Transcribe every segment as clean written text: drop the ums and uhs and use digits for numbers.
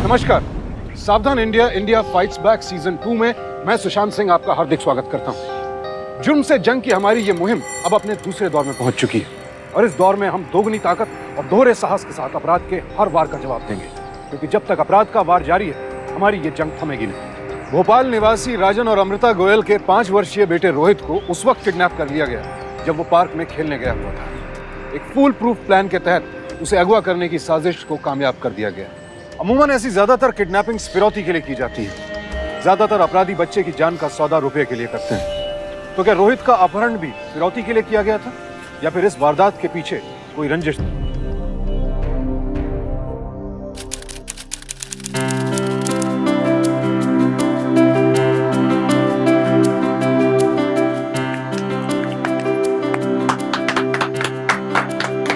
नमस्कार। सावधान India India fights back season 2 में मैं सुशांत सिंह आपका हार्दिक स्वागत करता हूं। जुर्म से जंग की हमारी ये मुहिम अब अपने दूसरे दौर में पहुंच चुकी है और इस दौर में हम दोगुनी ताकत और दोहरे साहस के साथ अपराध के हर वार का जवाब देंगे, क्योंकि जब तक अपराध का वार जारी है हमारी ये जंग थमेगी नहीं। भोपाल निवासी राजन और अमृता गोयल के 5 वर्षीय बेटे रोहित को उस वक्त किडनैप कर लिया गया जब वो पार्क में खेलने गया हुआ था। एक फूल प्रूफ प्लान के तहत उसे अगवा करने की साजिश को कामयाब कर दिया गया। अमूमन ऐसी ज्यादातर किडनैपिंग फिरौती के लिए की जाती है। ज्यादातर अपराधी बच्चे की जान का सौदा रुपए के लिए करते हैं। तो क्या रोहित का अपहरण भी फिरौती के लिए किया गया था या फिर इस वारदात के पीछे कोई रंजिश थी?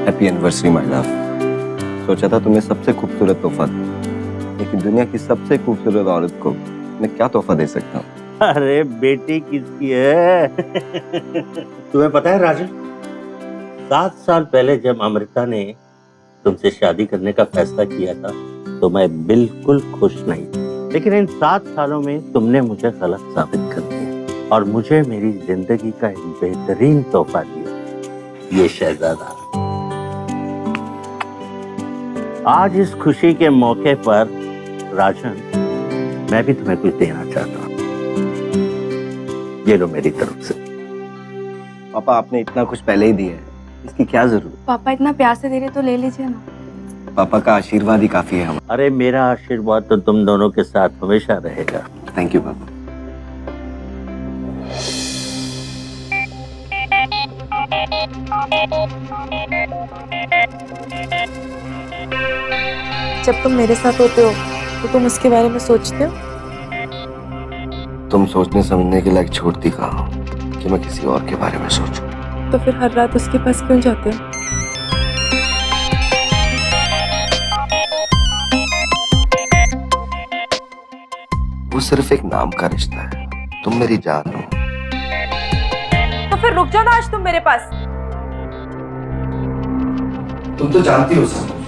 Happy anniversary my love. सोचा था तुम्हें सबसे खूबसूरत तोहफा, लेकिन दुनिया की सबसे खूबसूरत औरत को मैं क्या तोहफा दे सकता हूँ? अरे बेटी किसकी है? तुम्हें पता है राजन, 7 साल पहले जब अमृता ने तुमसे शादी करने का फैसला किया था तो मैं बिल्कुल खुश नहीं थी, लेकिन इन 7 सालों में तुमने मुझे गलत साबित कर दिया और मुझे मेरी जिंदगी का एक बेहतरीन तोहफा दिया, ये शहजादा। आज इस खुशी के मौके पर राजन, मैं भी तुम्हें कुछ देना चाहता हूँ। ये लो मेरी तरफ से। पापा आपने इतना कुछ पहले ही दिया है, इसकी क्या जरूरत? पापा इतना प्यार से दे रहे तो ले लीजिए ना। पापा का आशीर्वाद ही काफी है हमारा। अरे मेरा आशीर्वाद तो तुम दोनों के साथ हमेशा रहेगा। थैंक यू पापा। जब तुम मेरे साथ होते हो तो तुम उसके बारे में सोचते हो? तुम सोचने समझने के लायक छोड़ती कहाँ हो कि मैं किसी और के बारे में सोचूं? तो फिर हर रात उसके पास क्यों जाते हो? वो सिर्फ एक नाम का रिश्ता है, तुम मेरी जान हो। तो फिर रुक जाओ ना आज तुम मेरे पास। तुम तो जानती हो सब,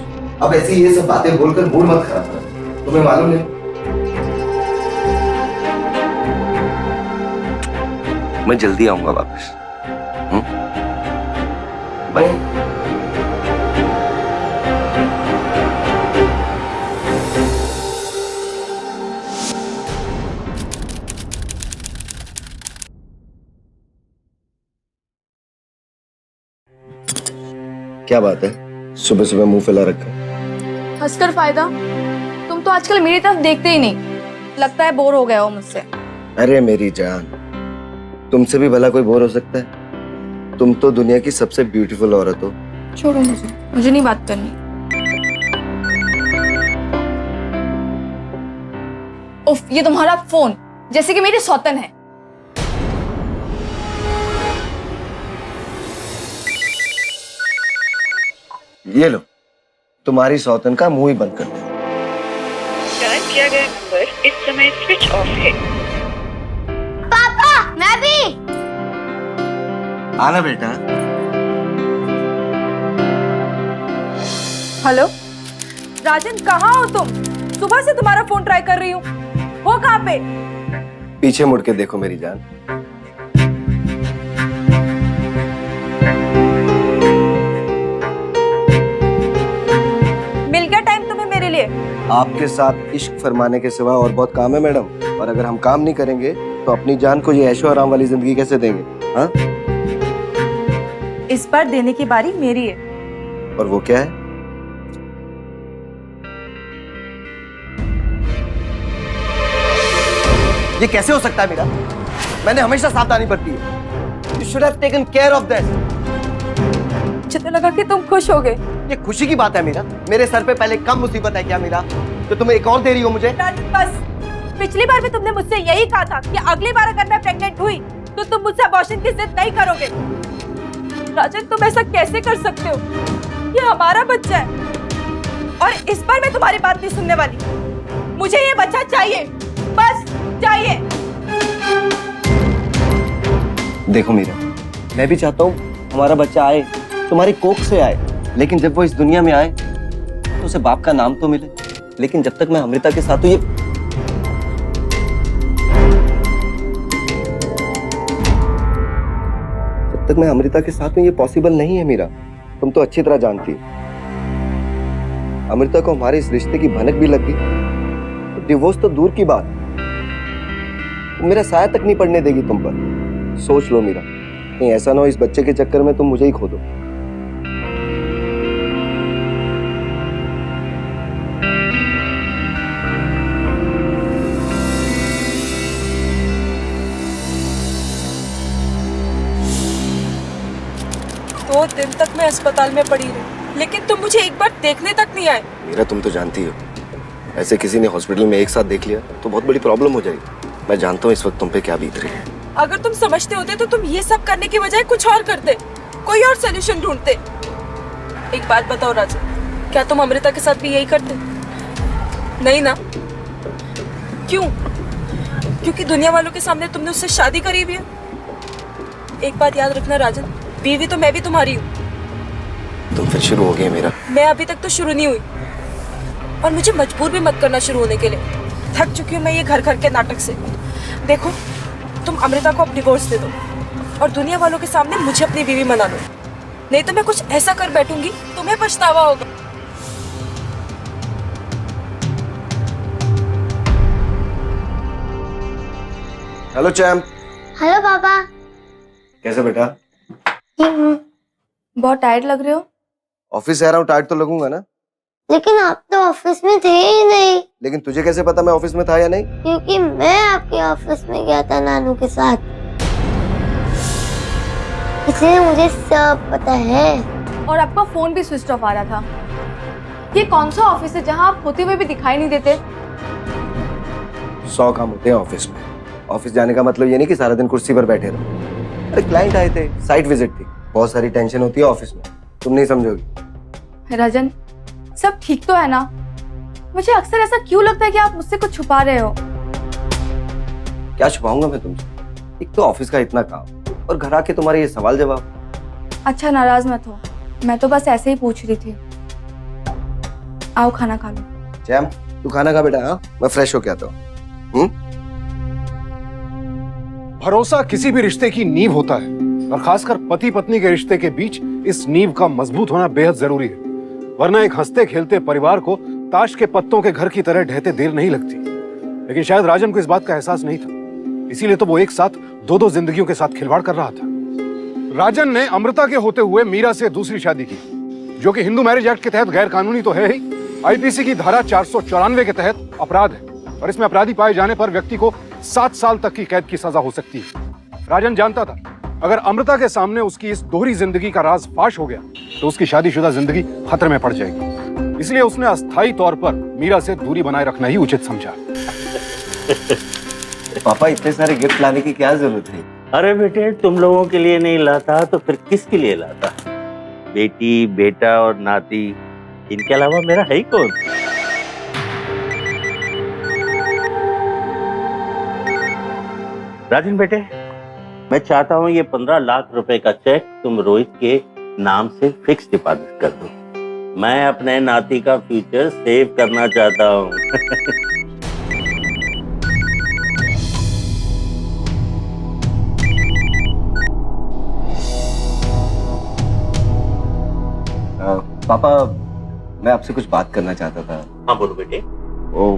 अब ऐसी ये सब बातें बोलकर मूड मत खराब कर। तुम्हें मालूम है मैं जल्दी आऊंगा वापस। बाय। क्या बात है, सुबह सुबह मुंह फैला रखा? हंसकर फायदा, तुम तो आजकल मेरी तरफ देखते ही नहीं। लगता है बोर हो गए हो मुझसे। अरे मेरी जान, तुमसे भी भला कोई बोर हो सकता है? तुम तो दुनिया की सबसे ब्यूटीफुल औरत हो। छोड़ो मुझे नहीं बात करनी। उफ, ये तुम्हारा फोन जैसे कि मेरी सौतन है। ये लो, तुम्हारी सौतन का मुंह ही बंद कर दो। डायल किया गया नंबर इस समय स्विच ऑफ है। पापा, मैं भी। आना बेटा। हेलो राजन, कहाँ हो तुम? सुबह से तुम्हारा फोन ट्राई कर रही हूँ। हो कहाँ पे? पीछे मुड़ के देखो मेरी जान। मिल गया टाइम तुम्हें मेरे लिए? आपके साथ इश्क फरमाने के सिवा और बहुत काम है मैडम, और अगर हम काम नहीं करेंगे तो अपनी जान को ये ऐशो आराम वाली जिंदगी कैसे देंगे? हाँ? इस बार देने की बारी मेरी है। और वो क्या है? ये कैसे हो सकता है मीरा? मैंने हमेशा सावधानी बरती है। You should have taken care of this. मुझे तो लगा कि तुम खुश हो गए। ये खुशी की बात है मीरा? मेरे सर पे पहले कम मुसीबत है क्या मीरा? तो तुम एक और दे रही हो मुझे? राजन बस, पिछली बार भी तुमने मुझसे यही कहा था कि अगली बार अगर मैं प्रेग्नेंट हुई तो तुम मुझसे अबॉर्शन की जिद नहीं करोगे। राजन तुम ऐसा कैसे कर सकते हो? ये हमारा बच्चा है और इस बार मैं तुम्हारी बात नहीं सुनने वाली। मुझे ये बच्चा चाहिए, बस चाहिए। देखो मीरा, मैं भी चाहता हूँ हमारा बच्चा आए, तुम्हारी कोख से आए, लेकिन जब वो इस दुनिया में आए तो उसे बाप का नाम तो मिले। लेकिन जब तक मैं अमृता के साथ हूं ये जब तक मैं अमृता के साथ हूं ये पॉसिबल नहीं है मीरा। तुम तो अच्छी तरह जानती हो अमृता को हमारे इस रिश्ते की भनक भी लग गई तो डिवोर्स तो दूर की बात, वो मेरा साया तक नहीं पड़ने देगी तुम पर। सोच लो मीरा, कहीं ऐसा ना हो इस बच्चे के चक्कर में तुम मुझे ही खो दो। दो दिन तक मैं अस्पताल में पड़ी रही, लेकिन तुम मुझे एक बार देखने तक नहीं आए। मीरा तुम तो जानती हो ऐसे किसी ने हॉस्पिटल में एक साथ देख लिया तो बहुत बड़ी प्रॉब्लम हो जाएगी। मैं जानता हूँ इस वक्त तुम पे क्या बीत रही है। अगर तुम समझते होते तो तुम ये सब करने की बजाय कुछ और करते, कोई और सोल्यूशन ढूंढते। एक बात बताओ राजन, क्या तुम अमृता के साथ भी यही करते? नहीं ना? क्यों? क्योंकि दुनिया वालों के सामने तुमने उससे शादी करी हुई है। एक बात याद रखना राजन, बीवी तो मैं भी तुम्हारी हूँ। तुम फिर शुरू हो गए मेरा। मैं अभी तक तो शुरू नहीं हुई, और मुझे मजबूर भी मत करना शुरू होने के लिए। थक चुकी हूँ मैं ये घर घर के नाटक से। देखो, तुम अमृता को अब डिवोर्स दे दो और दुनिया वालों के सामने मुझे अपनी बीवी मना लो, नहीं तो मैं कुछ ऐसा कर बैठूंगी तुम्हें पछतावा होगा। Hello champ. हेलो पापा। कैसे बेटा? ठीक हूँ। बहुत टायर्ड लग रहे हो। ऑफिस से आ रहा हूँ, टायर्ड तो लगूंगा ना। लेकिन आप तो ऑफिस में थे ही नहीं। लेकिन तुझे कैसे पता मैं ऑफिस में था या नहीं? क्योंकि मैं आपके ऑफिस में गया था नानू के साथ, इसलिए मुझे सब पता है। और आपका फोन भी स्विच ऑफ आ रहा था। ये कौन सा ऑफिस है जहां आप होते हुए भी दिखाई नहीं देते? 100 काम होते हैं ऑफिस में। ऑफिस जाने का मतलब ये नहीं कि सारा दिन कुर्सी पर बैठे रहो। अरे क्लाइंट आए थे, साइट विजिट थी, बहुत सारी टेंशन होती है ऑफिस में, तुम नहीं समझोगी। राजन, सब ठीक तो है ना? मुझे अक्सर ऐसा क्यों लगता है कि आप मुझसे कुछ छुपा रहे हो? क्या छुपाऊंगा मैं तुमसे? एक तो ऑफिस का इतना काम और घर आके तुम्हारे ये सवाल जवाब। अच्छा, नाराज मत हो, मैं तो बस ऐसे ही पूछ रही थी। आओ खाना खा लो। जैम, तू खाना खा बेटा। हाँ, मैं फ्रेश होके आता हूँ। भरोसा किसी भी रिश्ते की नींव होता है, और खासकर पति पत्नी के रिश्ते के बीच इस नींव का मजबूत होना बेहद जरूरी है, वरना एक हंसते खेलते परिवार को ताश के पत्तों के घर की तरह ढहते देर नहीं लगती। लेकिन शायद राजन को इस बात का एहसास नहीं था, इसीलिए तो वो एक साथ दो जिंदगियों के साथ खिलवाड़ कर रहा था। राजन ने अमृता के होते हुए मीरा से दूसरी शादी की, जो कि हिंदू मैरिज एक्ट के तहत गैर कानूनी तो है ही, आईपीसी की धारा 494 के तहत अपराध है, और इसमें अपराधी पाए जाने पर व्यक्ति को 7 साल तक की कैद की सजा हो सकती है। राजन जानता था अगर अमृता के सामने उसकी इस दोहरी जिंदगी का राज फाश हो गया तो उसकी शादीशुदा जिंदगी खतरे में पड़ जाएगी, इसलिए उसने अस्थायी तौर पर मीरा से दूरी बनाए रखना ही उचित समझा। पापा, इतने सारे गिफ्ट लाने की क्या जरूरत है? अरे बेटे, तुम लोगों के लिए नहीं लाता तो फिर किसके लिए लाता? बेटी, बेटा और नाती, इनके अलावा मेरा है ही कौन? राजन बेटे, मैं चाहता हूँ ये 15 लाख रुपए का चेक तुम रोहित के नाम से फिक्स डिपॉजिट कर दो। मैं अपने नाती का फ्यूचर सेव करना चाहता हूँ। पापा, मैं आपसे कुछ बात करना चाहता था। हाँ बोलो बेटे। ओ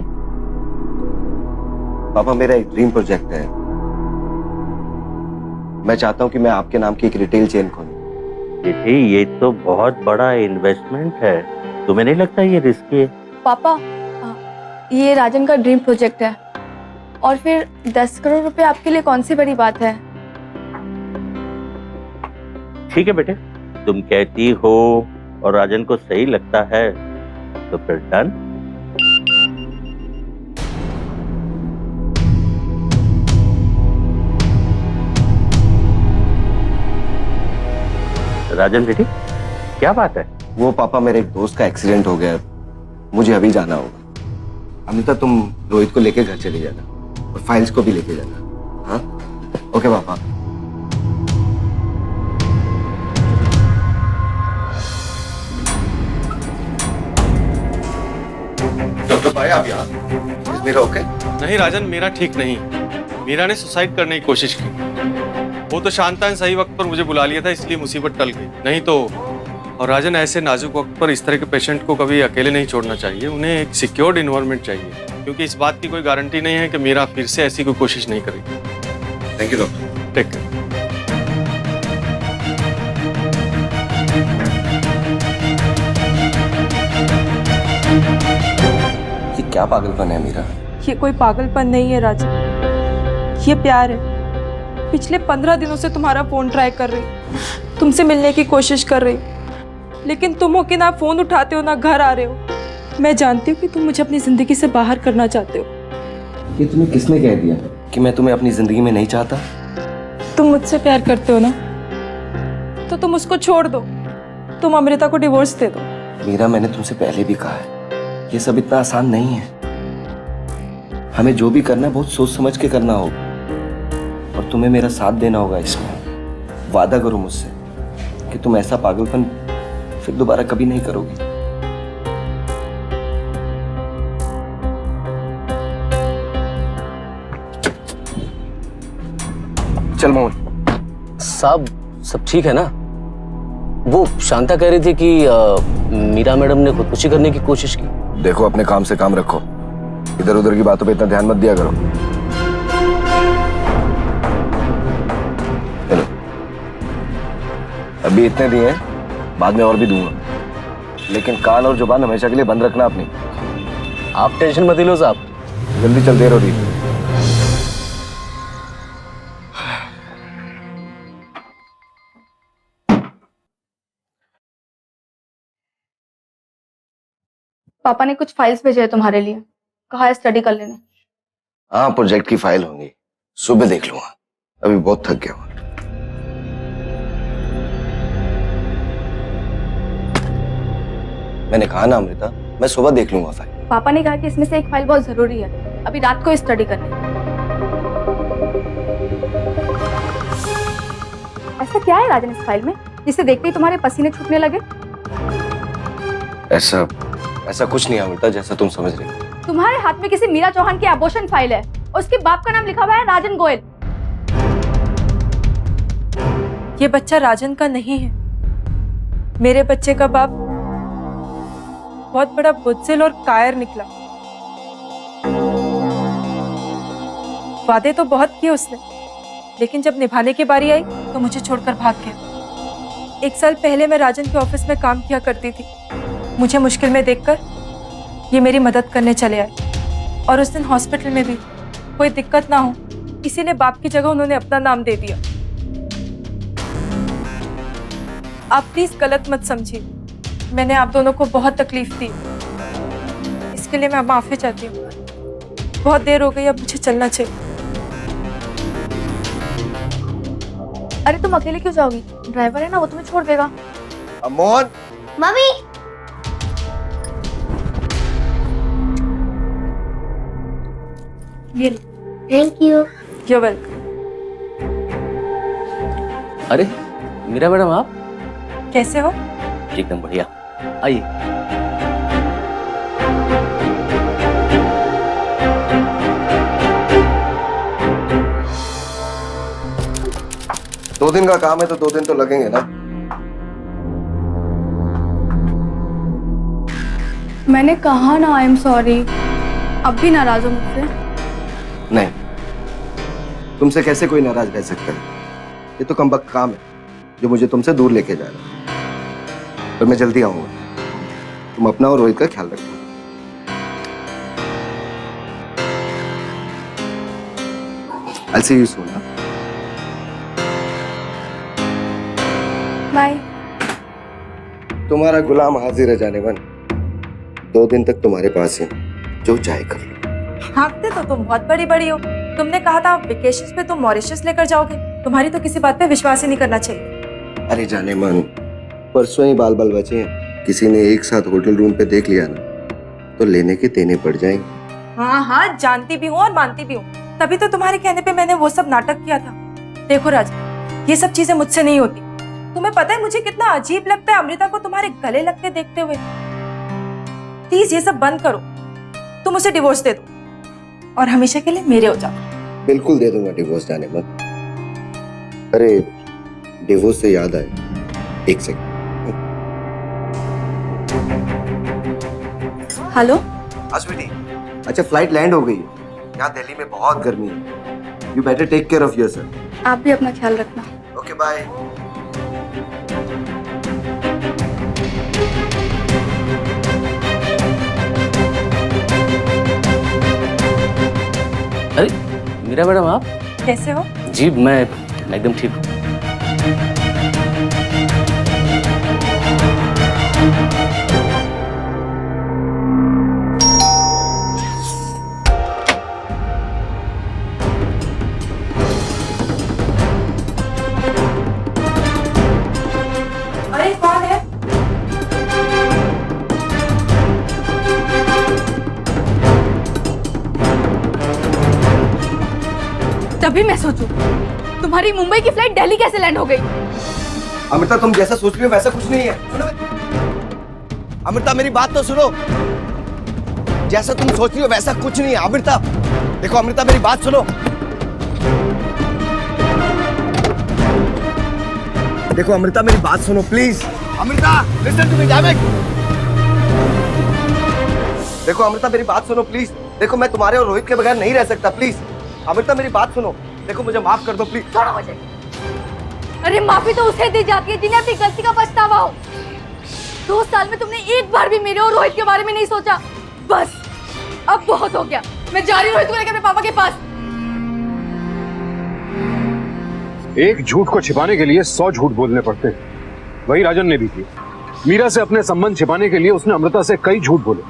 पापा, मेरा एक ड्रीम प्रोजेक्ट है। मैं चाहता हूँ कि मैं आपके नाम की एक रिटेल चेन खोलूं। बेटे, ये तो बहुत बड़ा इन्वेस्टमेंट है, तुम्हें नहीं लगता ये रिस्की है? पापा, ये राजन का ड्रीम प्रोजेक्ट है, और फिर 10 करोड़ रुपए आपके लिए कौन सी बड़ी बात है? ठीक है बेटे, तुम कहती हो और राजन को सही लगता है तो फिर डन। राजन बेटी, क्या बात है? वो पापा, मेरे एक दोस्त का एक्सीडेंट हो गया, मुझे अभी जाना होगा। अमिता, तुम रोहित को लेके घर चले जाना और फाइल्स को भी लेके जाना। हाँ, ओके पापा। कब आए आप यहाँ? Is Meera okay? नहीं राजन, मीरा ठीक नहीं। मीरा ने सुसाइड करने की कोशिश की। वो तो शांता ने सही वक्त पर मुझे बुला लिया था, इसलिए मुसीबत टल गई, नहीं तो। और राजन, ऐसे नाजुक वक्त पर इस तरह के पेशेंट को कभी अकेले नहीं छोड़ना चाहिए। उन्हें एक सिक्योर्ड इन्वायरमेंट चाहिए, क्योंकि इस बात की कोई गारंटी नहीं है कि मीरा फिर से ऐसी कोई कोशिश नहीं करेगी। Thank you doctor. Take care. ये क्या पागलपन है मीरा? ये कोई पागलपन नहीं है राजन, ये प्यार है। पिछले 15 दिनों से तुम्हारा फोन ट्राई कर रही, तुमसे मिलने की कोशिश कर रही, लेकिन तुम हो कि ना फोन उठाते हो ना घर आ रहे हो। मैं जानती हूँ कि तुम मुझे अपनी जिंदगी से बाहर करना चाहते हो। ये तुम्हें किसने कह दिया कि मैं तुम्हें अपनी जिंदगी में नहीं चाहता? तुम मुझसे प्यार करते हो ना, तो तुम उसको छोड़ दो, तुम अमृता को डिवोर्स दे दो। मीरा, मैंने तुमसे पहले भी कहा है, ये सब इतना आसान नहीं है। हमें जो भी करना है बहुत सोच समझ के करना होगा, और तुम्हें मेरा साथ देना होगा इसमें। वादा करो मुझसे कि तुम ऐसा पागलपन फिर दोबारा कभी नहीं करोगी। चल मोहन। साहब, सब ठीक है ना? वो शांता कह रही थी कि मीरा मैडम ने खुदकुशी करने की कोशिश की। देखो, अपने काम से काम रखो, इधर उधर की बातों पे इतना ध्यान मत दिया करो। चलो, अभी इतने दिए हैं, बाद में और भी दूंगा, लेकिन कान और जुबान हमेशा के लिए बंद रखना अपनी। आप टेंशन मत लो साहब। जल्दी चल, देर हो रही है। पापा ने कुछ फाइल्स भेजे हैं तुम्हारे लिए, कहा है स्टडी कर लेने। हाँ, प्रोजेक्ट की फाइल होंगी, सुबह देख लूंगा, अभी बहुत थक गया हूं। मैंने कहा ना अमृता, मैं सुबह देख लूंगा फाइल। पापा ने कहा कि इसमें से एक फाइल बहुत जरूरी है, अभी रात को स्टडी करनी है। ऐसा क्या है राजन इस फाइल में, जिसे देखते ही तुम्हारे पसीने छूटने लगे? ऐसा कुछ नहीं अमृता, जैसा तुम समझ रही हो। तुम्हारे हाथ में किसी मीरा चौहान की एबॉर्शन फाइल है, और उसके बाप का नाम लिखा हुआ है राजन गोयल। ये बच्चा राजन का नहीं है। मेरे बच्चे का बाप बहुत बड़ा बुज़दिल और कायर निकला। वादे तो बहुत किए उसने, लेकिन जब निभाने की बारी आई तो मुझे छोड़कर भाग गया। 1 साल पहले मैं राजन के ऑफिस में काम किया करती थी। मुझे मुश्किल में देखकर ये मेरी मदद करने चले आए, और उस दिन हॉस्पिटल में भी कोई दिक्कत ना हो इसीलिए बाप की जगह उन्होंने अपना नाम दे दिया। आप प्लीज गलत मत समझिए, मैंने आप दोनों को बहुत तकलीफ दी, इसके लिए मैं माफी चाहती हूँ। बहुत देर हो गई, अब मुझे चलना चाहिए। अरे तुम अकेले क्यों जाओगी? ड्राइवर है ना, वो तुम्हें छोड़ देगा। मोहन। मम्मी, ये थैंक यू। You're welcome। अरे मीरा मैडम, आप कैसे हो? एकदम बढ़िया, आइए। दो दिन का काम है तो 2 दिन तो लगेंगे ना। मैंने कहा ना आई एम सॉरी। अब भी नाराज हो मुझसे? नहीं, तुमसे कैसे कोई नाराज रह सकता है? ये तो कमबख्त काम है जो मुझे तुमसे दूर लेके जा रहा है। पर मैं जल्दी आऊंगा, तुम अपना और रोहित का ख्याल रखना। I'll see you soon. Bye. तुम्हारा गुलाम हाजिर है जाने मन। 2 दिन तक तुम्हारे पास है, जो चाहे कर लो। भागते तो तुम बहुत बड़ी बड़ी हो। तुमने कहा था वेकेशंस पे तुम मॉरिशस लेकर जाओगे। तुम्हारी तो किसी बात पे विश्वास ही नहीं करना चाहिए। अरे जाने मन, परसों ही बाल बाल बचे हैं। किसी ने एक साथ होटल रूम पे देख लिया ना, तो लेने के देने पड़ जाएंगे। हाँ हाँ, जानती भी हूँ और मानती भी हूँ, तभी तो तुम्हारे कहने पे मैंने वो सब नाटक किया था। देखो राज, ये सब चीजें मुझसे नहीं होती। तुम्हें पता है मुझे कितना अजीब लगता है अमृता को तुम्हारे गले लगते देखते हुए। प्लीज ये सब बंद करो। तुम उसे डिवोर्स दे दो और हमेशा के लिए मेरे हो जाओ। बिल्कुल दे दूंगा डिवोर्स, जाने मत। अरे डिवोर्स से याद आया, एक सेकंड। हेलो स्वीटी, अच्छा फ्लाइट लैंड हो गई है। यहाँ दिल्ली में बहुत गर्मी है। You better take care of yourself. आप भी अपना ख्याल रखना। Okay bye. अरे मीरा मैडम, आप? कैसे हो? जी मैं एकदम ठीक हूँ। अरे कौन है? तभी मैं सोचूं, तुम्हारी मुंबई की फ्लाइट दिल्ली कैसे लैंड हो गई? अमृता, तुम जैसा सोच रही हो वैसा कुछ नहीं है। अमृता मेरी बात तो सुनो। जैसा तुम सोच रही हो वैसा कुछ नहीं है अमृता। देखो अमृता मेरी बात सुनो। देखो अमृता मेरी बात सुनो please. Amrita listen to me damn it. देखो अमृता मेरी बात सुनो प्लीज। देखो मैं तुम्हारे और रोहित के बगैर नहीं रह सकता, प्लीज। अमृता मेरी बात सुनो। देखो मुझे माफ कर दो प्लीज। छोड़ो मुझे। अरे माफी तो उसे दी जाती है जिन्हें अपनी गलती का पछतावा हो। 2 साल में तुमने एक बार भी मेरे और रोहित के बारे में नहीं सोचा। बस अब बहुत हो गया। मैं जा रही हूँ रोहित को लेकर अपने पापा के पास। एक झूठ को छिपाने के लिए 100 झूठ बोलने पड़ते हैं। वही राजन ने भी किया। मीरा से अपने संबंध छिपाने के लिए उसने अमृता से कई झूठ बोले,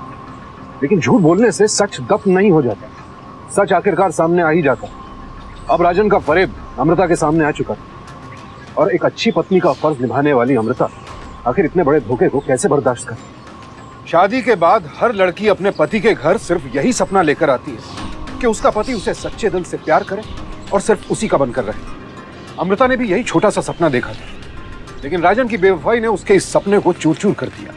लेकिन झूठ बोलने से सच दफन नहीं हो जाता। सच आखिरकार सामने आ ही जाता। अब राजन का फरेब अमृता के सामने आ चुका है और एक अच्छी पत्नी का फर्ज निभाने वाली अमृता आखिर इतने बड़े धोखे को कैसे बर्दाश्त करे। शादी के बाद हर लड़की अपने पति के घर सिर्फ यही सपना लेकर आती है कि उसका पति उसे सच्चे दिल से प्यार करे और सिर्फ उसी का बनकर रहे। अमृता ने भी यही छोटा सा सपना देखा था, लेकिन राजन की बेवफाई ने उसके इस सपने को चूर चूर कर दिया।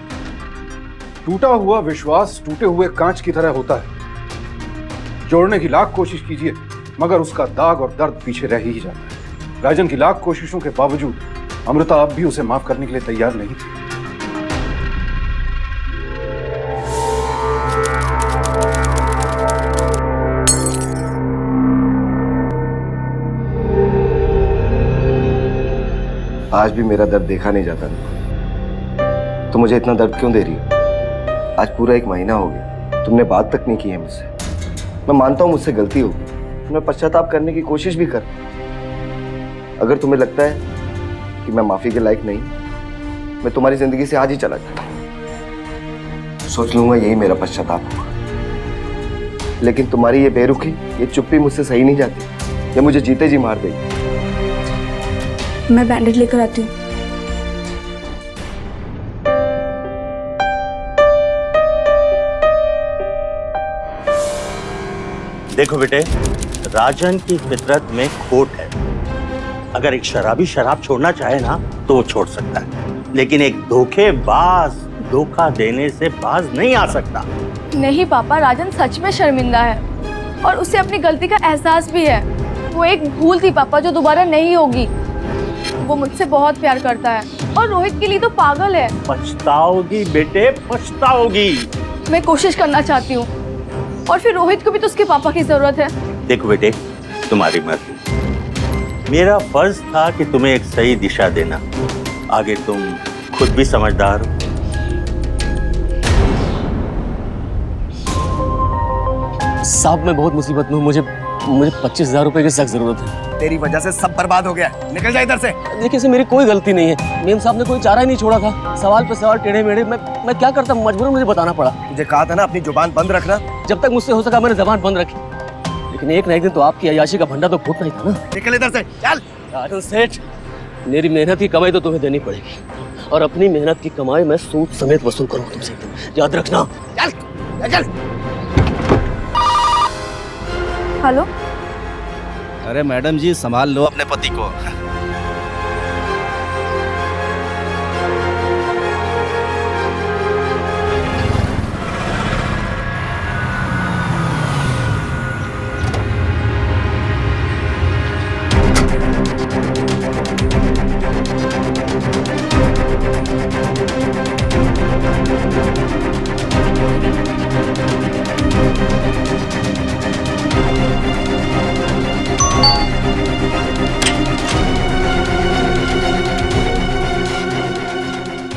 टूटा हुआ विश्वास टूटे हुए कांच की तरह होता है। जोड़ने की लाख कोशिश कीजिए मगर उसका दाग और दर्द पीछे रह ही जाता है। राजन की लाख कोशिशों के बावजूद अमृता अब भी उसे माफ करने के लिए तैयार नहीं थी। आज भी मेरा दर्द देखा नहीं जाता तो मुझे इतना दर्द क्यों दे रही हो? आज पूरा 1 महीना हो गया, तुमने बात तक नहीं की है मुझसे। मैं मानता हूं मुझसे गलती होगी, मैं पश्चाताप करने की कोशिश भी कर। अगर तुम्हें लगता है कि मैं माफी के लायक नहीं, मैं तुम्हारी जिंदगी से आज ही चला जाऊंगा। सोच लूंगा यही मेरा पश्चाताप होगा। लेकिन तुम्हारी ये बेरुखी, ये चुप्पी मुझसे सही नहीं जाती। ये मुझे जीते जी मार देगी। मैं बैंडेज लेकर आती हूँ। देखो बेटे, राजन की फितरत में खोट है। अगर एक शराबी शराब छोड़ना चाहे ना तो वो छोड़ सकता है, लेकिन एक धोखेबाज धोखा देने से बाज नहीं आ सकता। नहीं पापा, राजन सच में शर्मिंदा है और उसे अपनी गलती का एहसास भी है। वो एक भूल थी पापा जो दोबारा नहीं होगी। वो मुझसे बहुत प्यार करता है और रोहित के लिए तो पागल है। पछताओगी बेटे, पछताओगी। मैं कोशिश करना चाहती हूँ और फिर रोहित को भी तो उसके पापा की जरूरत है। देखो बेटे, तुम्हारी मर्जी। मेरा फर्ज था कि तुम्हें एक सही दिशा देना। आगे तुम खुद भी समझदार हो। साहब मैं बहुत मुसीबत में हूँ। मुझे 25,000 रुपए की सख्त जरूरत है। तेरी वजह से सब बर्बाद हो गया। निकल जा इधर से। देखिए इसमें मेरी कोई गलती नहीं है। मेम साहब ने कोई चारा ही नहीं छोड़ा था। सवाल पे सवाल टेढ़े मेढ़े। मैं क्या करता, मजबूरन मुझे बताना पड़ा। मुझे कहा था ना अपनी जुबान बंद रखना। जब तक मुझसे हो सका मैंने जबान बंद रखी, लेकिन एक ना एक दिन तो आपकी अय्याशी का भंडा तो फूटना ही था ना। निकल इधर से, चल। राजन सेठ, मेरी मेहनत की कमाई तो तुम्हें देनी पड़ेगी और अपनी मेहनत की कमाई मैं सूद समेत वसूल करूंगा तुमसे। याद रखना। चल चल। हेलो, अरे मैडम जी, संभाल लो अपने पति को।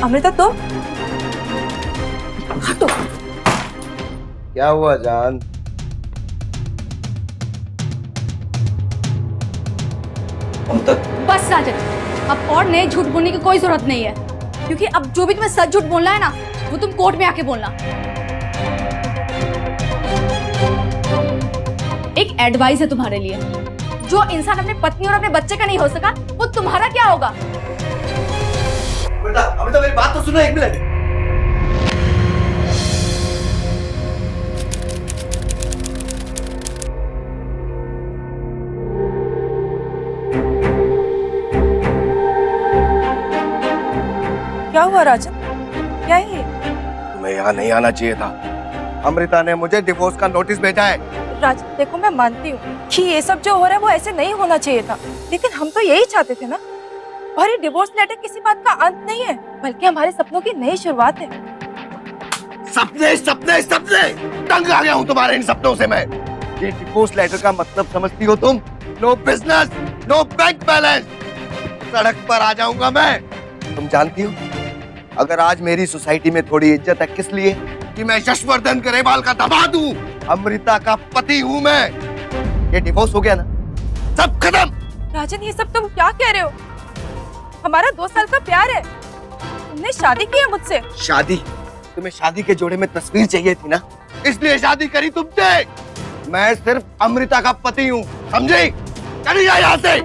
अमृता तुम हटो। क्या हुआ जान? बस राजन, अब और नए झूठ बोलने की कोई जरूरत नहीं है, क्योंकि अब जो भी तुम्हें सच झूठ बोलना है ना, वो तुम कोर्ट में आके बोलना। एक एडवाइस है तुम्हारे लिए, जो इंसान अपने पत्नी और अपने बच्चे का नहीं हो सका, वो तुम्हारा क्या होगा? बेटा, अभी तो मेरी बात तो सुनो, 1 मिनट। क्या हुआ राजन? क्या है ये? तुम्हें यहाँ नहीं आना चाहिए था। अमृता ने मुझे डिवोर्स का नोटिस भेजा है। राजन देखो, मैं मानती हूँ कि ये सब जो हो रहा है वो ऐसे नहीं होना चाहिए था, लेकिन हम तो यही चाहते थे ना। और ये डिवोर्स लेटर किसी बात का अंत नहीं है, बल्कि हमारे सपनों की नई शुरुआत है। सपने सपने सपने, तंग आ गया हूँ तुम्हारे इन सपनों से मैं। ये डिवोर्स लेटर का मतलब समझती हो तुम? No business, no bank balance, सड़क पर आ जाऊंगा मैं। तुम जानती हो, अगर आज मेरी सोसाइटी में थोड़ी इज्जत है, किस लिए? कि मैं यशवर्धन गरेवाल का दामाद हूँ, अमृता का पति हूँ मैं। ये डिवोर्स हो गया ना, सब खत्म। राजन ये सब तुम क्या कह रहे हो? हमारा 2 साल का प्यार है, तुमने शादी की है मुझसे। शादी? तुम्हें शादी के जोड़े में तस्वीर चाहिए थी ना, इसलिए शादी करी तुमसे। मैं सिर्फ अमृता का पति हूँ, समझी? चली जा यहाँ से।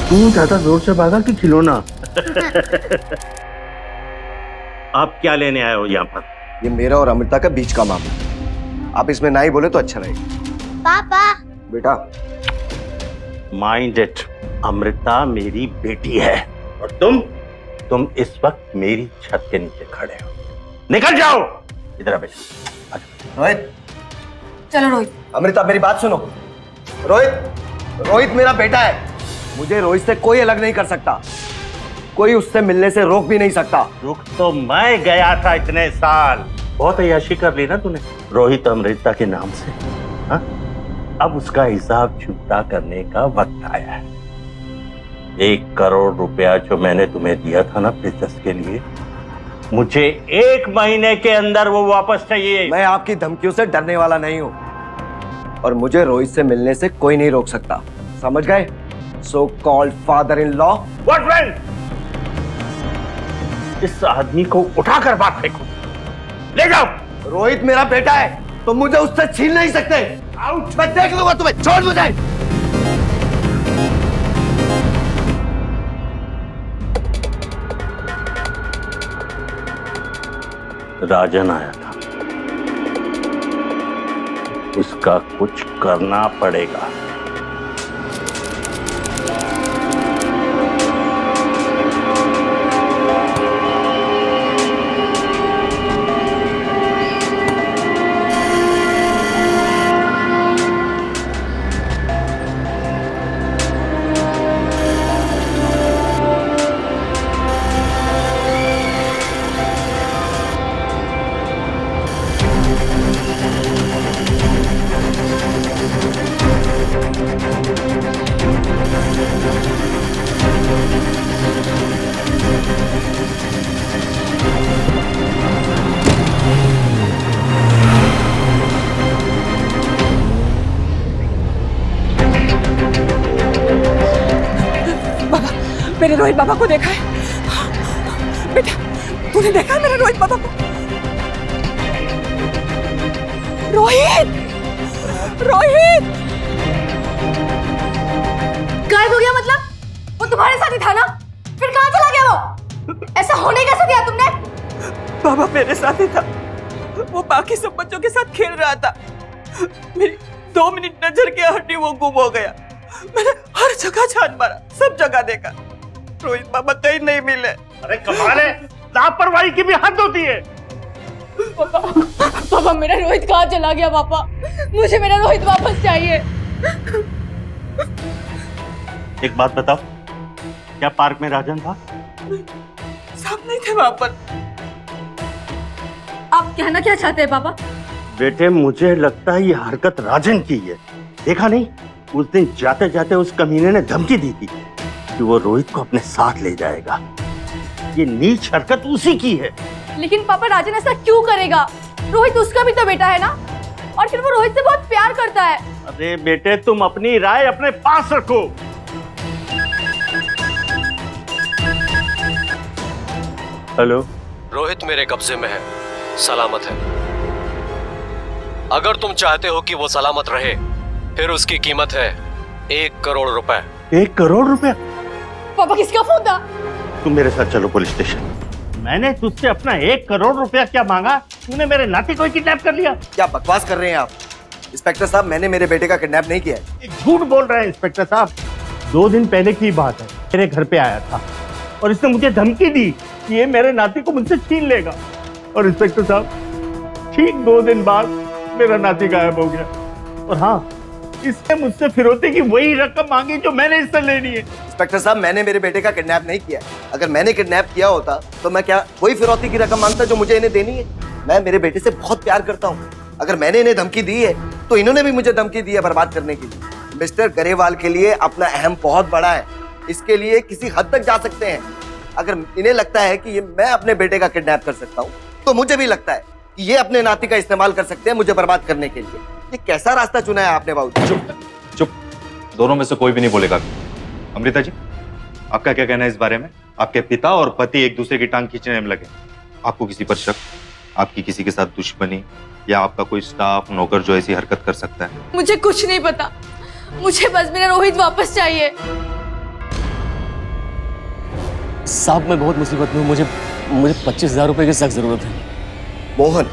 तू ज्यादा जोर से भागा कि खिलौना? आप क्या लेने आए हो यहाँ पर? ये मेरा और अमृता का बीच का मामला है, आप इसमें ना ही बोले तो अच्छा रहेगा। पापा। बेटा माइंड इट, अमृता मेरी बेटी है और तुम इस वक्त मेरी छत के नीचे खड़े हो। निकल जाओ इधर। बेटा रोहित, चलो रोहित। अमृता मेरी बात सुनो। रोहित मेरा बेटा है, मुझे रोहित से कोई अलग नहीं कर सकता, कोई उससे मिलने से रोक भी नहीं सकता। रुक तो मैं गया था इतने साल, बहुत अय्याशी कर ली ना तूने रोहित अमृता के नाम से। हा? अब उसका हिसाब चुकता करने का वक्त आया है। 1 करोड़ रुपया जो मैंने तुम्हें दिया था ना बिजनेस के लिए, मुझे 1 महीने के अंदर वो वापस चाहिए। मैं आपकी धमकियों से डरने वाला नहीं हूँ, और मुझे रोहित से मिलने से कोई नहीं रोक सकता, समझ गए? So called father in law. What friend? इस आदमी को उठाकर बात फेंको, ले जाओ। रोहित मेरा बेटा है, तो मुझे उससे छीन नहीं सकते। आउट, मैं देख लूंगा तुम्हें, छोड़ मुझे। राजन आया था, उसका कुछ करना पड़ेगा। मेरे रोहित बाबा को देखा है? बेटा तूने देखा है मेरे रोहित बाबा को? रोहित, रोहित गायब हो गया मतलब? वो तुम्हारे साथ ही था ना? फिर कहाँ चला गया वो? ऐसा होने कैसे दिया तुमने? बाबा मेरे साथ ही था, वो बाकी सब बच्चों के साथ खेल रहा था। मेरी 2 मिनट नजर के हटी वो गुम हो गया। मैंने हर जगह छान मारा, सब जगह देखा, रोहित बाबा कहीं नहीं मिले। अरे कमाल है, लापरवाही की भी हद होती है। पापा मेरा रोहित कहाँ चला गया? पापा मुझे मेरा रोहित वापस चाहिए। एक बात बताओ, क्या पार्क में राजन था? सब नहीं थे वहां पर। आप कहना क्या चाहते हैं पापा? बेटे मुझे लगता है ये हरकत राजन की है, देखा नहीं उस दिन जाते जाते उस कमीने ने धमकी दी थी कि वो रोहित को अपने साथ ले जाएगा। ये नीच हरकत उसी की है। लेकिन पापा राजन ऐसा क्यों करेगा? रोहित उसका भी तो बेटा है ना, और फिर वो रोहित से बहुत प्यार करता है। अरे बेटे, तुम अपनी राय अपने पास रखो। हेलो। रोहित मेरे कब्जे में है, सलामत है। अगर तुम चाहते हो कि वो सलामत रहे, फिर उसकी कीमत है 1 करोड़ रुपए। 1 करोड़ रुपया? पापा किसका फोन था? तुम मेरे साथ चलो पुलिस स्टेशन। मैंने तुझसे अपना 1 करोड़ रुपया क्या मांगा? तूने मेरे नाती को ही किडनैप कर लिया। क्या बकवास कर रहे हैं आप? इंस्पेक्टर साहब, मैंने मेरे बेटे का किडनैप नहीं किया है। झूठ बोल रहे हैं इंस्पेक्टर साहब। 2 दिन पहले की बात है, मेरे घर पे आया था और इसने मुझे धमकी दी कि ये मेरे नाती को मुझसे छीन लेगा। और इंस्पेक्टर साहब, ठीक 2 दिन बाद मेरा नाती गायब हो गया। और हाँ, इसने मुझसे फिरौती की वही रकम मांगी जो मैंने इससे लेनी है। इंस्पेक्टर साहब, मैंने मेरे बेटे का किडनैप नहीं किया है। अगर मैंने किडनैप किया होता तो मैं क्या वही फिरौती की रकम मांगता जो मुझे इन्हें देनी है? मैं मेरे बेटे से बहुत प्यार करता हूँ। अगर मैंने इन्हें धमकी दी है तो इन्होंने भी मुझे धमकी दी है बर्बाद करने के लिए। मिस्टर गरेवाल के लिए अपना अहम बहुत बड़ा है, इसके लिए किसी हद तक जा सकते हैं। अगर इन्हें लगता है कि ये मैं अपने बेटे का किडनैप कर सकता हूँ, तो मुझे भी लगता है कि ये अपने नाती का इस्तेमाल कर सकते हैं मुझे बर्बाद करने के लिए। ये कैसा रास्ता चुना है आपने बाबू? चुप। दोनों में से कोई भी नहीं बोलेगा। अमृता जी, आपका क्या कहना है इस बारे में? आपके पिता और पति एक दूसरे की टांग खींचने में लगे। आपको किसी पर शक, आपकी किसी के साथ दुश्मनी, या आपका कोई स्टाफ नौकर जो ऐसी हरकत कर सकता है? मुझे कुछ नहीं पता, मुझे बस मेरा रोहित वापस चाहिए। साहब, मैं बहुत मुसीबत में हूँ, मुझे 25,000 रुपए की सख्त जरूरत है। मोहन,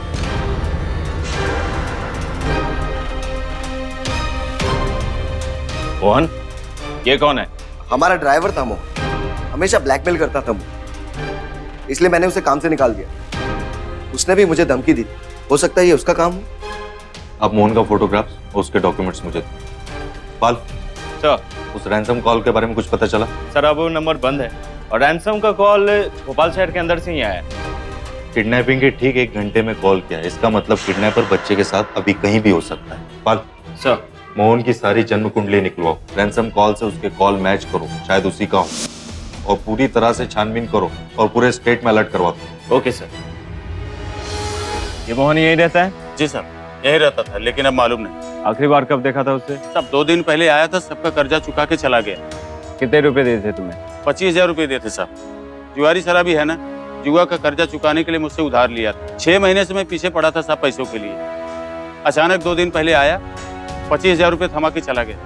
मोहन, ये कौन है? हमारा ड्राइवर था मोहन, हमेशा ब्लैकमेल करता था मुझे, इसलिए मैंने उसे काम से निकाल दिया। उसने भी मुझे धमकी दी। हो सकता है ये उसका काम हो। आप मोहन का फोटोग्राफ्स और उसके डॉक्यूमेंट्स मुझे दो। पाल सर, उस रैंसम कॉल के बारे में कुछ पता चला? सर, अब वो नंबर बंद है और रैंसम का कॉल भोपाल शहर के अंदर से ही आया है। किडनैपिंग के ठीक 1 घंटे में कॉल किया है, इसका मतलब किडनैपर बच्चे के साथ अभी कहीं भी हो सकता है। पाल सर, मोहन की सारी जन्म कुंडली निकलवाओ, रैंसम कॉल से उसके कॉल मैच करो, शायद उसी का हो, और पूरी तरह से छानबीन करो और पूरे स्टेट में अलर्ट करवा दो। Okay sir. ये मोहन यही रहता है? जी सर, यही रहता था, लेकिन अब मालूम नहीं। आखिरी बार कब देखा था उससे? सब 2 दिन पहले आया था, सबका कर्जा चुका के चला गया। कितने रुपए दिए थे तुम्हें? 25,000 रुपए दिए थे साहब। जुआरी शराबी है ना, जुआ का कर्जा चुकाने के लिए मुझसे उधार लिया था। 6 महीने से मैं पीछे पड़ा था साहब पैसों के लिए। अचानक 2 दिन पहले आया, 25,000 रुपए थमा के चला गया।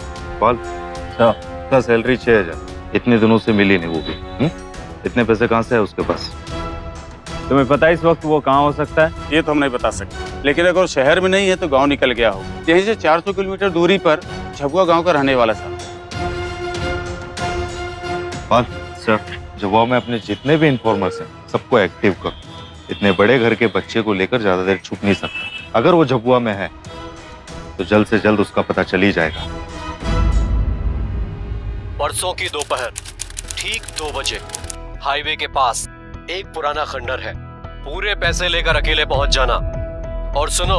पाल उसका सैलरी 6,000, इतने दिनों से मिली नहीं वो भी। इतने पैसे कहाँ से है उसके पास? तुम्हें पता है इस वक्त वो कहाँ हो सकता है? ये तो हम नहीं बता सकते, लेकिन अगर शहर में नहीं है तो गांव निकल गया हो। यहीं से 400 किलोमीटर दूरी पर झबुआ गांव का रहने वाला साहब। पाल सर, जवाब में अपने जितने भी इन्फॉर्मर्स हैं सबको एक्टिव करो। इतने बड़े घर के बच्चे को लेकर ज्यादा देर छुप नहीं सकता। अगर वो झबुआ में है तो जल्द से जल्द उसका पता चल ही जाएगा। परसों की दोपहर ठीक 2 बजे हाईवे के पास एक पुराना खंडर है। पूरे पैसे लेकर अकेले पहुंच जाना, और सुनो,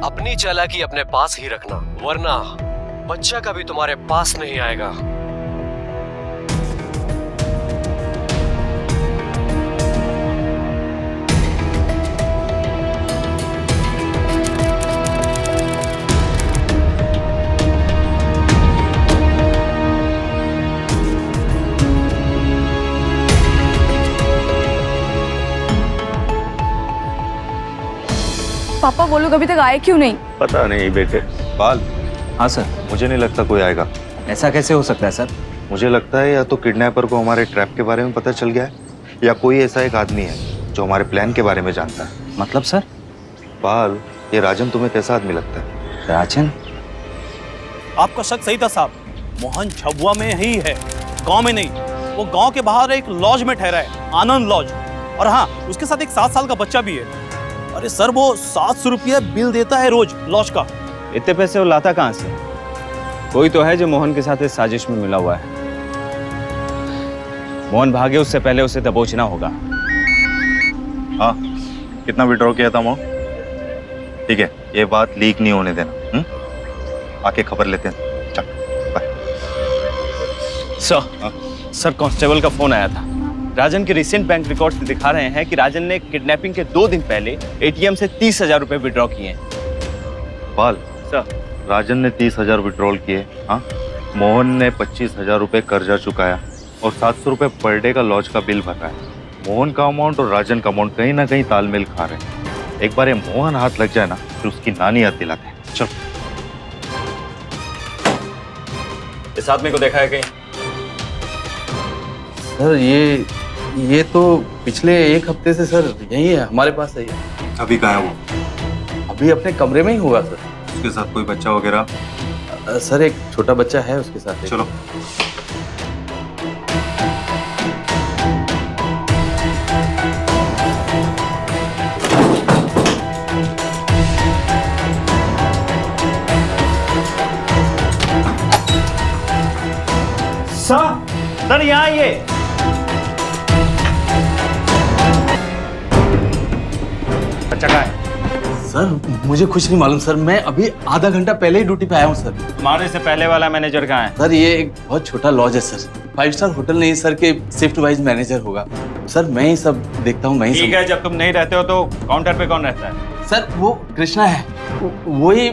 अपनी चालाकी अपने पास ही रखना, वरना बच्चा कभी तुम्हारे पास नहीं आएगा। पापा वो लोग अभी तक आए क्यों नहीं? पता नहीं बेटे। पाल। हाँ सर। मुझे नहीं लगता कोई आएगा। ऐसा कैसे हो सकता है सर? मुझे लगता है या तो किडनैपर को हमारे ट्रैप के बारे में पता चल गया है, या कोई ऐसा एक आदमी है जो हमारे प्लान के बारे में जानता है। मतलब सर? पाल, ये राजन तुम्हें कैसा आदमी लगता है? राजन? आपका शक सही था साहब। मोहन झबुआ में ही है, गांव में नहीं। वो गांव के बाहर एक लॉज में ठहरा है, आनंद लॉज। और हाँ, उसके साथ एक 7 साल का बच्चा भी है। अरे सर, वो 700 रुपया बिल देता है रोज लॉज का। इतने पैसे वो लाता कहाँ से? कोई तो है जो मोहन के साथ इस साजिश में मिला हुआ है। मोहन भागे उससे पहले उसे दबोचना होगा। हाँ, कितना विड्रॉ किया था मोहन? ठीक है, ये बात लीक नहीं होने देना। आके खबर लेते हैं। चल। सर कांस्टेबल का फोन आया था। राजन के रिसेंट बैंक रिकॉर्ड्स दिखा रहे हैं कि राजन ने किडनैपिंग के 2 दिन पहले एटीएम से 30,000 रुपए विड्रॉ किए हैं। पाल, सर राजन ने 30,000 विड्रॉल किए, हाँ। मोहन ने 25,000 रुपए कर्जा चुकाया और 700 रुपए पर डे का लॉज का बिल भर रहा है। मोहन का अमाउंट और राजन का अमाउंट कहीं ना कहीं तालमेल खा रहे हैं। एक बार ये मोहन हाथ लग जाए ना, फिर उसकी नानी याद दिलाते हैं। चल। इस आदमी को देखा है कहीं? सर ये तो पिछले 1 हफ्ते से सर यही है, हमारे पास है ये। अभी कहाँ है वो? अभी अपने कमरे में ही होगा सर। उसके साथ कोई बच्चा वगैरह? सर एक छोटा बच्चा है उसके साथ। चलो। सर यहाँ आइए। बच्चा कहाँ है? सर मुझे कुछ नहीं मालूम सर, मैं अभी आधा घंटा पहले ही ड्यूटी पे आया हूँ सर। तुम्हारे से पहले वाला मैनेजर कहाँ है? सर ये एक बहुत छोटा लॉज है सर, 5 स्टार होटल नहीं सर के शिफ्ट वाइज मैनेजर होगा सर। मैं ही सब देखता हूँ, मैं ही ठीक है, जब तुम नहीं रहते हो तो काउंटर पे कौन रहता है? सर वो कृष्णा है, वही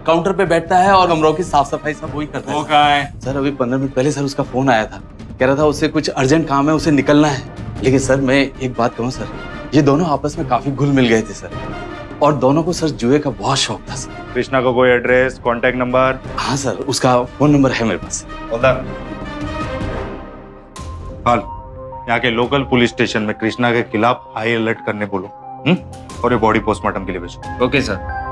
काउंटर पे बैठता है और कमरों की साफ सफाई सब वही करता है। वो कहाँ है? सर अभी 15 मिनट पहले सर उसका फोन आया था, कह रहा था उससे कुछ अर्जेंट काम है, उसे निकलना है। लेकिन सर मैं एक बात कहूँ सर, ये दोनों आपस में काफी घुल मिल गए थे सर, और दोनों को सर जुए का बहुत शौक था सर। कृष्णा को कोई एड्रेस, कांटेक्ट नंबर? हाँ सर उसका फोन नंबर है मेरे पास। हाल यहाँ के लोकल पुलिस स्टेशन में कृष्णा के खिलाफ हाई अलर्ट करने बोलो, और ये बॉडी पोस्टमार्टम के लिए भेजो। Okay sir.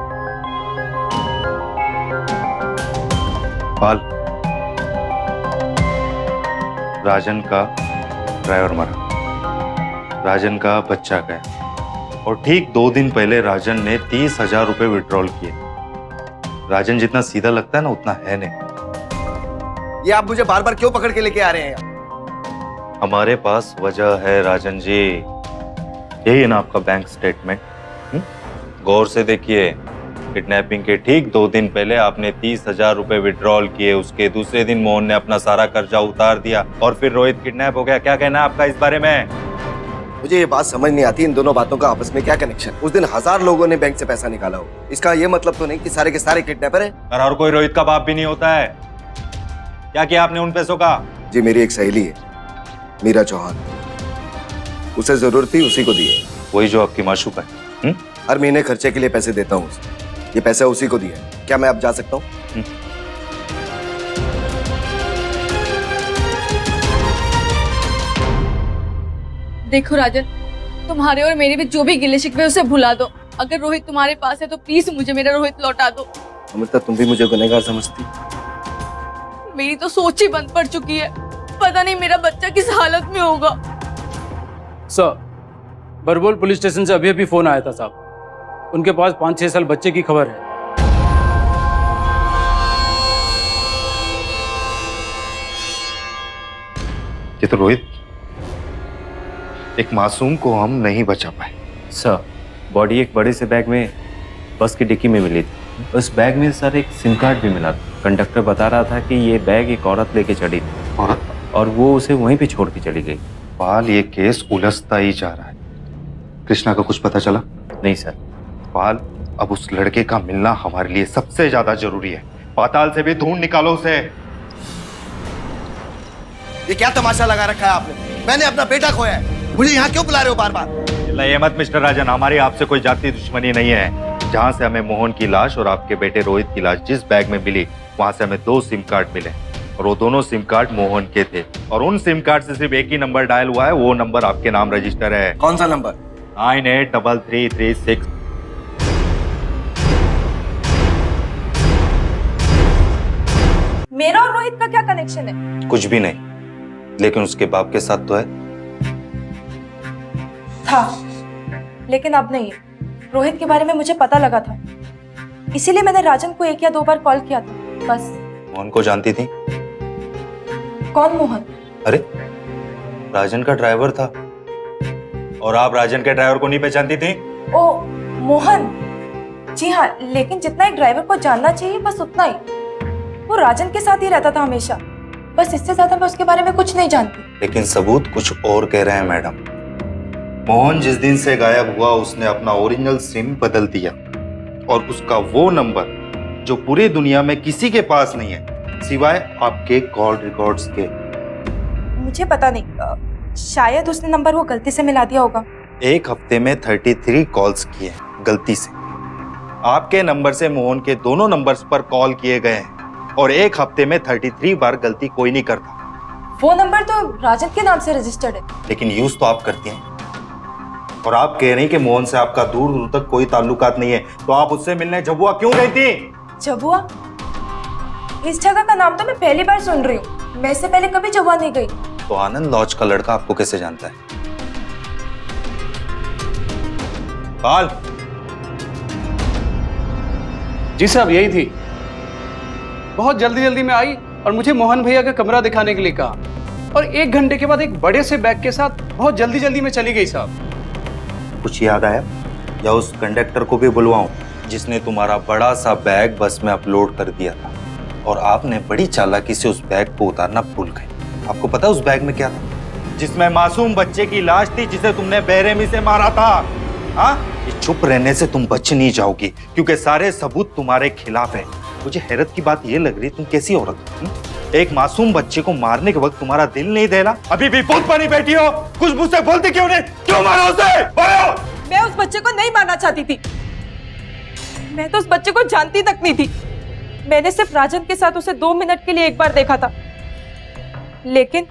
पाल, राजन का ड्राइवर मरा, राजन का बच्चा गया, और ठीक 2 दिन पहले राजन ने 30,000 रुपए विड्रॉल किए। राजन जितना सीधा लगता है ना, उतना है नहीं। ये आप मुझे बार बार क्यों पकड़ के लेके आ रहे हैं? हमारे पास वजह है राजन जी, यही है ना आपका बैंक स्टेटमेंट। गौर से देखिए, किडनैपिंग के ठीक 2 दिन पहले आपने 30,000 रुपए विड्रॉल किए, उसके दूसरे दिन मोहन ने अपना सारा कर्जा उतार दिया और फिर रोहित किडनैप हो गया। क्या कहना है आपका इस बारे में? मुझे ये बात समझ नहीं आती, इन दोनों बातों का आपस में क्या कनेक्शन? उस दिन 1000 लोगों ने बैंक से पैसा निकाला हो, इसका ये मतलब तो नहीं कि सारे के सारे किडनैपर हैं। और कोई रोहित का बाप भी नहीं होता है। क्या किया आपने उन पैसों का? जी मेरी एक सहेली है, मीरा चौहान, उसे जरूरत थी, उसी को दिए। वही जो आपकी माशूका है? हर महीने खर्चे के लिए पैसे देता हूँ उसे, ये पैसा उसी को दिया। क्या मैं अब जा सकता हूँ? देखो राजन, तुम्हारे और मेरे बीच जो भी गिले शिकवे उसे भुला दो। अगर रोहित तुम्हारे पास है तो प्लीज मुझे मेरा रोहित लौटा दो। अमृता तुम भी मुझे गुनहगार समझती? मेरी तो सोच ही बंद पड़ चुकी है, पता नहीं मेरा बच्चा किस हालत में होगा। सर बरबोल पुलिस स्टेशन से अभी फोन आया था साहब, उनके पास 5-6 साल बच्चे की खबर है। ये तो रोहित, एक मासूम को हम नहीं बचा पाए। सर बॉडी एक बड़े से बैग में बस की डिक्की में मिली थी। उस बैग में सर एक सिम कार्ड भी मिला था। कंडक्टर बता रहा था कि ये बैग एक औरत लेके चढ़ी थी। औरत? और वो उसे वहीं पे छोड़ के चली गई। पाल, ये केस उलझता ही जा रहा है। कृष्णा का कुछ पता चला? नहीं सर। पाल, अब उस लड़के का मिलना हमारे लिए सबसे ज्यादा जरूरी है। पाताल से भी ढूंढ निकालो उसे। ये क्या तमाशा लगा रखा है आपने? मैंने अपना बेटा खोया है, मुझे यहाँ क्यों बुला रहे हो बार बार? चिल्लाइए मत मिस्टर राजन, हमारी आपसे कोई जाति दुश्मनी नहीं है। जहाँ से हमें मोहन की लाश और आपके बेटे रोहित की लाश जिस बैग में मिली, वहाँ से हमें 2 सिम कार्ड मिले, और वो दोनों सिम कार्ड मोहन के थे, और उन सिम कार्ड से सिर्फ एक ही नंबर डायल हुआ है, वो नंबर आपके नाम रजिस्टर है। कौन सा नंबर? 983336। मेरा और रोहित का क्या कनेक्शन है? कुछ भी नहीं, लेकिन उसके बाप के साथ तो है। था, लेकिन अब नहीं है। रोहित के बारे में मुझे पता लगा था, इसीलिए मैंने राजन को 1 या 2 बार कॉल किया था, बस। मोहन को जानती थी? कौन मोहन? अरे राजन का ड्राइवर था। और आप राजन के ड्राइवर को नहीं पहचानती थी? ओ मोहन, जी हाँ, लेकिन जितना एक ड्राइवर को जानना चाहिए बस उतना ही। वो राजन के साथ ही रहता था हमेशा। बस इससे ज्यादा मैं उसके बारे में कुछ नहीं जानती। लेकिन सबूत कुछ और कह रहे हैं मैडम। मोहन जिस दिन से गायब हुआ उसने अपना ओरिजिनल सिम बदल दिया और उसका वो नंबर जो पूरी दुनिया में किसी के पास नहीं है सिवाय आपके कॉल रिकॉर्ड्स के। मुझे पता नहीं, शायद उसने नंबर वो गलती से मिला दिया होगा। एक हफ्ते में 33 कॉल्स किए गलती से। आपके नंबर से मोहन के दोनों नंबर्स पर कॉल किए गए हैं और एक हफ्ते में 33 बार गलती कोई नहीं करता। वो नंबर तो राजन के नाम से रजिस्टर्ड है। लेकिन यूज तो आप करती हैं और आप कह रही हैं कि मोहन से आपका दूर दूर तक कोई ताल्लुकात नहीं है, तो आप उससे मिलने झबुआ क्यों गई थी? झबुआ? इस जगह का नाम तो मैं पहली बार सुन रही हूँ। मैं इससे पहले कभी झबुआ नहीं गई। तो आनंद लॉज का लड़का आपको कैसे जानता है? बाल जी साहब, यही थी। बहुत जल्दी जल्दी में आई और मुझे मोहन भैया का कमरा दिखाने के लिए कहा और 1 घंटे के बाद एक बड़े से बैग के साथ बहुत जल्दी जल्दी में चली गई साहब। कुछ याद आया? या उस कंडक्टर को भी बुलवाऊं जिसने तुम्हारा बड़ा सा बैग बस में अपलोड कर दिया था और आपने बड़ी चालाकी से उस बैग को उतारना भूल गए? आपको पता है उस बैग में क्या था? जिसमें मासूम बच्चे की लाश थी जिसे तुमने बेरहमी से मारा था। हाँ, ये चुप रहने से तुम बच नहीं जाओगी क्योंकि सारे सबूत तुम्हारे खिलाफ है। मुझे हैरत की बात ये लग रही, तुम कैसी औरत हो? एक मासूम बच्चे को मारने के वक्त तुम्हारा दिल नहीं दहला? अभी भी पुल पर नहीं बैठी हो? कुछ मुझसे बोलती क्यों नहीं? क्यों मारा उसे? बोलो। मैं उस बच्चे को नहीं मारना चाहती थी। मैं तो उस बच्चे को जानती तक नहीं थी। मैंने सिर्फ राजन के साथ उसे 2 मिनट के लिए एक बार देखा था। लेकिन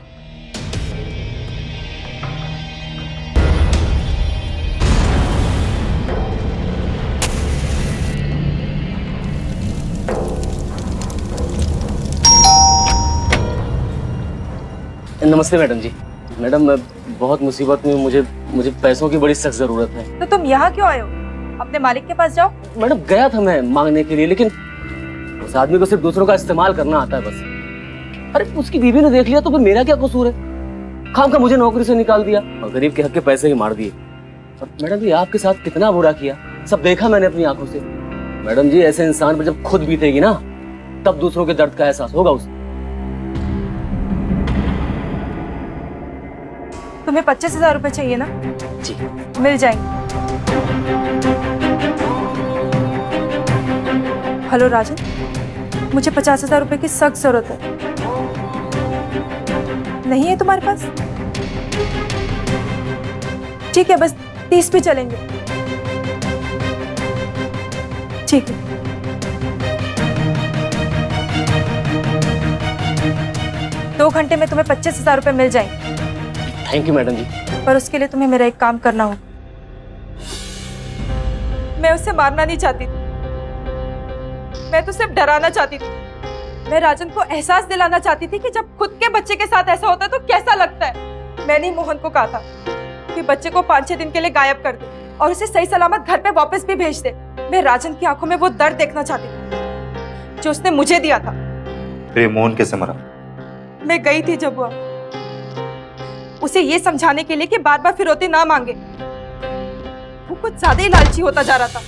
नमस्ते मैडम जी। मैडम, मैं बहुत मुसीबत में हूँ। मुझे पैसों की बड़ी सख्त जरूरत है। तो तुम यहाँ क्यों आए हो? अपने मालिक के पास जाओ। मैडम, गया था मैं मांगने के लिए, लेकिन उस आदमी को सिर्फ दूसरों का इस्तेमाल करना आता है बस। अरे उसकी बीवी ने देख लिया तो फिर मेरा क्या कसूर है? खाम का मुझे नौकरी से निकाल दिया और गरीब के हक के पैसे ही मार दिए। और मैडम जी, आपके साथ कितना बुरा किया सब देखा मैंने अपनी आंखों से। मैडम जी, ऐसे इंसान पर जब खुद बीतेगी ना तब दूसरों के दर्द का एहसास होगा उसे। तुम्हें 25,000 रुपए चाहिए ना? जी, मिल जाएंगे। हेलो राजन, मुझे 50,000 रुपए की सख्त जरूरत है। नहीं है तुम्हारे पास? ठीक है, बस 30 पे चलेंगे। ठीक है। दो घंटे में तुम्हें 25,000 रुपए मिल जाएंगे। थैंक यू मैडम जी। पर उसके लिए तुम्हें मेरा एक काम करना होगा। मैं उसे मारना नहीं चाहती थी, मैं तो सिर्फ डराना चाहती थी। मैं राजन को एहसास दिलाना चाहती थी कि जब खुद के बच्चे के साथ ऐसा होता है तो कैसा लगता है। मैंने मोहन को कहा था कि बच्चे को 5-6 दिन के लिए गायब कर दे और उसे सही सलामत घर पे वापस भी भेज दे। मैं राजन की आंखों में वो दर्द देखना चाहती थी जो उसने मुझे दिया था। फिर मोहन कैसे मरा? मैं गई थी जब उसे ये समझाने के लिए कि बार बार फिरौती ना मांगे। वो कुछ ज्यादा ही लालची होता जा रहा था।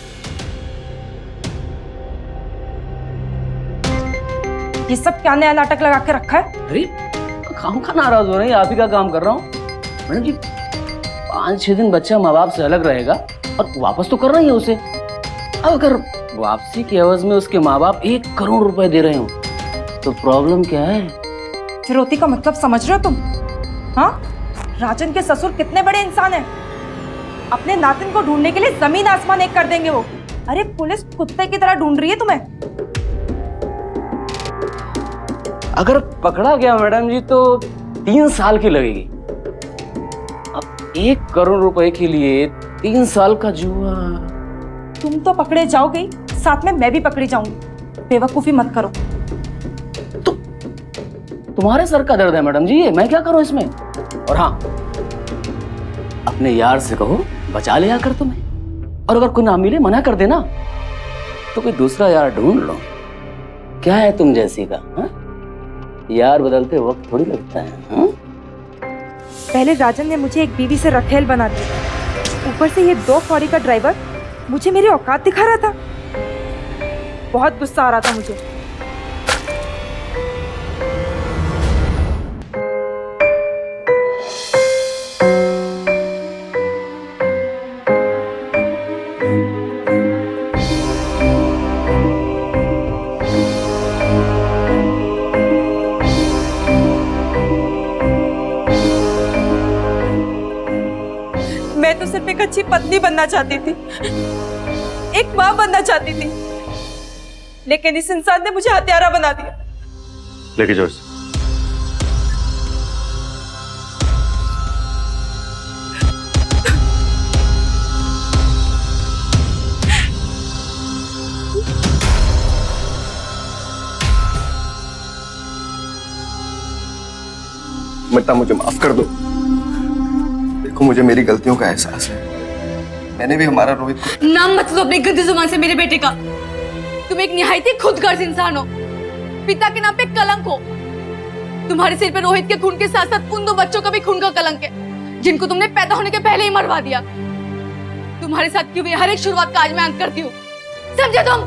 ये सब क्या नया नाटक लगा के रखा है? अरे काम का नाराज हो रहे हैं, आप ही का काम कर रहा हूँ। मैडम जी, 5-6 दिन बच्चा माँ बाप से अलग रहेगा और वापस तो कर रही है उसे। अब अगर वापसी के एवज में उसके माँ बाप 1 करोड़ रुपए दे रहे हो तो प्रॉब्लम क्या है? फिरौती का मतलब समझ रहे हो तुम? हाँ, राजन के ससुर कितने बड़े इंसान हैं। अपने नातिन को ढूंढने के लिए जमीन आसमान एक कर देंगे वो। अरे पुलिस कुत्ते की तरह ढूंढ रही है तुम्हें। अगर पकड़ा गया मैडम जी तो 3 साल की लगेगी। अब 1 करोड़ रुपए के लिए 3 साल का जुआ। तुम तो पकड़े जाओगे, साथ में मैं भी पकड़ी जाऊंगी। बेवकूफी मत करो। तुम्हारे सर का दर्द है मैडम जी, मैं क्या करूं इसमें? और हाँ, अपने यार से कहो बचा ले आकर तुम्हें, और अगर कोई ना मिले मना कर देना तो कोई दूसरा यार ढूंढ लो। क्या है तुम जैसी का? हा? यार बदलते वक्त थोड़ी लगता है। हा? पहले राजन ने मुझे एक बीवी से रखेल बना दिया, ऊपर से ये 2 फौरी का ड्राइवर मुझे मेरी औकात दिखा रहा था। बहुत गुस्सा आ रहा था मुझे। मैं तो सिर्फ एक अच्छी पत्नी बनना चाहती थी, एक माँ बनना चाहती थी, लेकिन इस इंसान ने मुझे हत्यारा बना दिया। लेके जाओ इसे। अमृता, मुझे माफ कर दो। देखो, मुझे मेरी गलतियों का एहसास है। मैंने भी हमारा रोहित को... नाम मत लो अपनी गंदी जुबान से मेरे बेटे का। तुम एक निहायती खुदगर्ज इंसान हो, पिता के नाम पे कलंक हो। तुम्हारे सिर पे रोहित के खून के साथ साथ उन 2 बच्चों का भी खून का कलंक है, जिनको तुमने पैदा होने के पहले ही मरवा दिया। तुम्हारे साथ की हुई हर एक शुरुआत का आज मैं अंत करती हूँ, समझे तुम?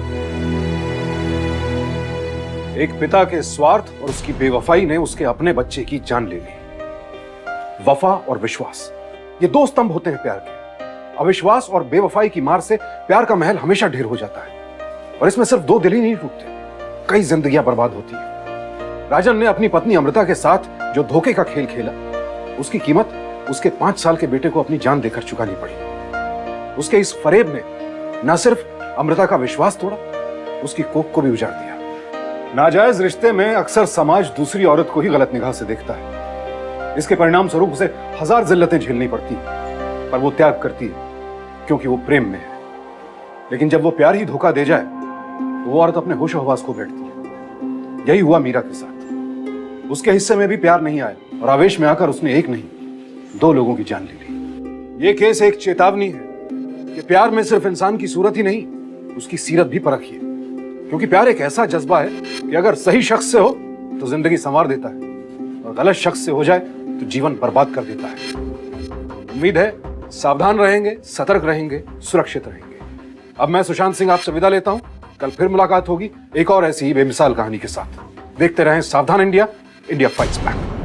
एक पिता के स्वार्थ और उसकी बेवफाई ने उसके अपने बच्चे की जान ले ली। वफा और विश्वास, ये 2 स्तंभ होते हैं प्यार के। अविश्वास और बेवफाई की मार से प्यार का महल हमेशा ढेर हो जाता है, और इसमें सिर्फ 2 दिल ही नहीं टूटते, कई जिंदगियां बर्बाद होती हैं। राजन ने अपनी पत्नी अमृता के साथ जो धोखे का खेल खेला, उसकी कीमत उसके 5 साल के बेटे को अपनी जान देकर चुकानी पड़ी। उसके इस फरेब ने न सिर्फ अमृता का विश्वास तोड़ा, उसकी कोख को भी उजाड़ दिया। नाजायज रिश्ते में अक्सर समाज दूसरी औरत को ही गलत निगाह से देखता है। इसके परिणाम स्वरूप उसे 1000 जिल्लतें झेलनी पड़ती हैं, पर वो त्याग करती है क्योंकि वो प्रेम में है। लेकिन जब वो प्यार ही धोखा दे जाए तो वो औरत अपने होश हवास खो बैठती है। यही हुआ मीरा के साथ। उसके हिस्से में भी प्यार नहीं आया और आवेश में आकर उसने एक नहीं 2 लोगों की जान ले ली। ये केस एक चेतावनी है कि प्यार में सिर्फ इंसान की सूरत ही नहीं, उसकी सीरत भी परखिए, क्योंकि प्यार एक ऐसा जज्बा है कि अगर सही शख्स से हो तो जिंदगी संवार देता है, और गलत शख्स से हो जाए तो जीवन बर्बाद कर देता है। उम्मीद है सावधान रहेंगे, सतर्क रहेंगे, सुरक्षित रहेंगे। अब मैं सुशांत सिंह आपसे विदा लेता हूं। कल फिर मुलाकात होगी एक और ऐसी ही बेमिसाल कहानी के साथ। देखते रहें सावधान इंडिया, इंडिया फाइट्स बैक।